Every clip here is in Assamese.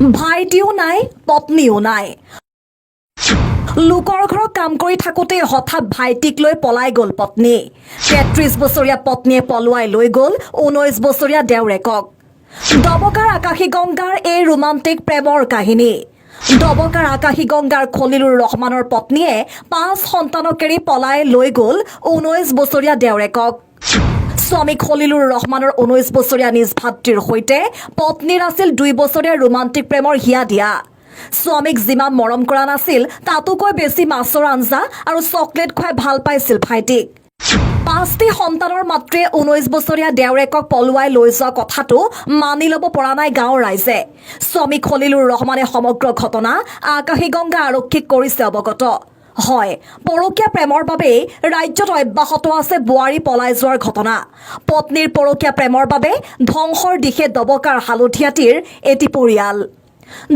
ভাইটিও নাই, পত্নীও নাই। লোকৰ ঘৰত কাম কৰি থাকোঁতে হঠাৎ ভাইটিক লৈ পলাই গ'ল পত্নী। ৩৩ বছৰীয়া পত্নীয়ে পলুৱাই লৈ গ'ল ১৯ বছৰীয়া দেউৰেকক। দবকাৰ আকাশীগংগাৰ এই ৰোমান্টিক প্ৰেমৰ কাহিনী। দবকাৰ আকাশীগংগাৰ খলিলুৰ ৰহমানৰ পত্নীয়ে ৫ সন্তানক এৰি পলাই লৈ গ'ল ১৯ বছৰীয়া দেউৰেকক। স্বামী খলিলুৰ ৰহমানৰ ১৯ বছৰীয়া নিজ ভাতৃৰ সৈতে পত্নীৰ আছিল ২ বছৰীয়া ৰোমান্টিক প্ৰেমৰ হিয়া দিয়া। স্বামীক যিমান মৰম কৰা নাছিল তাতোকৈ বেছি মাছৰ আঞ্জা আৰু চকলেট খুৱাই ভাল পাইছিল ভাইটিক। ৫টি সন্তানৰ মাতৃয়ে ১৯ বছৰীয়া দেউৰেকক পলুৱাই লৈ যোৱা কথাটো মানি ল'ব পৰা নাই গাঁৱৰ ৰাইজে। স্বামী খলিলুৰ ৰহমানে সমগ্ৰ ঘটনা আকাশীগংগা আৰক্ষীক কৰিছে অৱগত। হয়, পৰকীয়া প্ৰেমৰ বাবেই ৰাজ্যত অব্যাহত আছে বোৱাৰী পলাই যোৱাৰ ঘটনা। পত্নীৰ পৰকীয়া প্ৰেমৰ বাবে ধ্বংসৰ দিশে দবকাৰ হালধীয়াটিৰ এটি পৰিয়াল।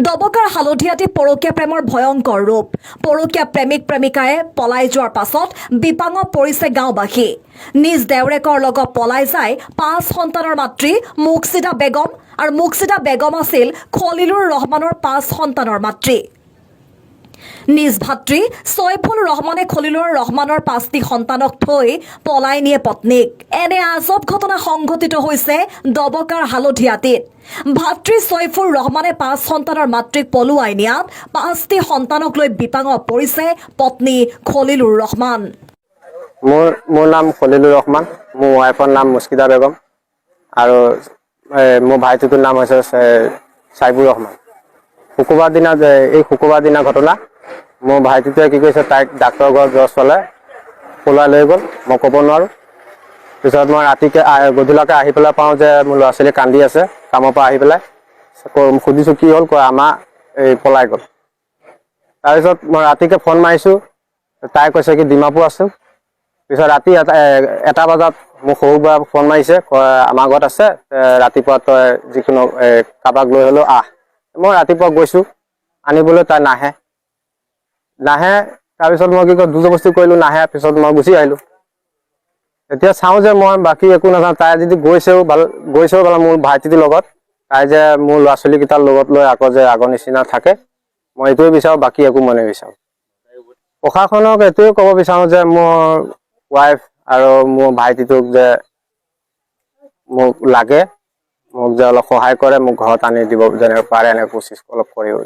দবকাৰ হালধীয়াটি পৰকীয়া প্ৰেমৰ ভয়ংকৰ ৰূপ। পৰকীয়া প্ৰেমিক প্ৰেমিকাই পলাই যোৱাৰ পাছত বিপাঙত পৰিছে গাঁওবাসী। নিজ দেউৰেকৰ লগত পলাই যায় ৫ সন্তানৰ মাতৃ মুকছিদা বেগম, আৰু মুকছিদা বেগম আছিল খলিলুৰ ৰহমানৰ ৫ সন্তানৰ মাতৃ। নিজ ভাতৃ ছয়ফুল ৰহমানে খলিলুৰ ৰহমানৰ ৫টি সন্তানক থৈ পলাই নিয়ে পত্নীক। এনে আজব ঘটনা সংঘটিত হৈছে দবকাৰ হালধীয়াটিত। ভাতৃ ছয়ফুল ৰহমানে ৫ সন্তানৰ মাতৃক পলুৱাই নিয়াত ৫টি সন্তানক লৈ বিপাঙত পৰিছে পত্নী খলিলুৰ ৰহমান। মোৰ নাম খলিলুৰ ৰহমান, মোৰ ৱাইফৰ নাম মুস্কিদা বেগম, আৰু মোৰ ভাইটিটোৰ নাম হৈছে চাইবুৰ ৰহমান। শুকুৰবাৰ দিনা ঘটনা। মোৰ ভাইটিটোৱে কি কৰিছে, তাইক ডাক্তৰৰ ঘৰত জ্বৰ চলে পলুৱাই লৈ গ'ল। মই ক'ব নোৱাৰোঁ। পিছত মই গধূলাকৈ আহি পেলাই পাওঁ যে মোৰ ল'ৰা ছোৱালী কান্দি আছে। কামৰ পৰা আহি পেলাই সুধিছোঁ কি হ'ল, কয় আমাৰ পলাই গ'ল। তাৰপিছত মই ৰাতিকৈ ফোন মাৰিছোঁ, তাই কৈছে কি ডিমাপুৰ আছোঁ। পিছত ৰাতি ১টা বজাত মোক সৰু বুঢ়া ফোন মাৰিছে, কয় আমাৰ ঘৰত আছে, ৰাতিপুৱা তই যিকোনো কাৰোবাক লৈ হ'লেও আহ। মই ৰাতিপুৱা গৈছোঁ আনিবলৈ, তাই নাহে। তাৰপিছত মই কি কয় জবৰদস্তি কৰিলোঁ, নাহে। পিছত মই গুচি আহিলোঁ। এতিয়া চাওঁ যে মই বাকী একো নাজানো। তাই যদি গৈছেও ভাল, মোৰ ভাইটিটোৰ লগত, তাই যে মোৰ ল'ৰা ছোৱালীকেইটাৰ লগত লৈ আকৌ যে আগৰ নিচিনা থাকে, মই এইটোৱে বিচাৰোঁ, বাকী একো মই নিবিচাৰোঁ। প্ৰশাসনক এইটোৱে ক'ব বিচাৰোঁ যে মোৰ ৱাইফ আৰু মোৰ ভাইটিটোক যে মোক লাগে, মোক যে অলপ সহায় কৰে, মোক ঘৰত আনি দিব যেনেকৈ পাৰে, এনেকৈ কোচিছ অলপ কৰিব।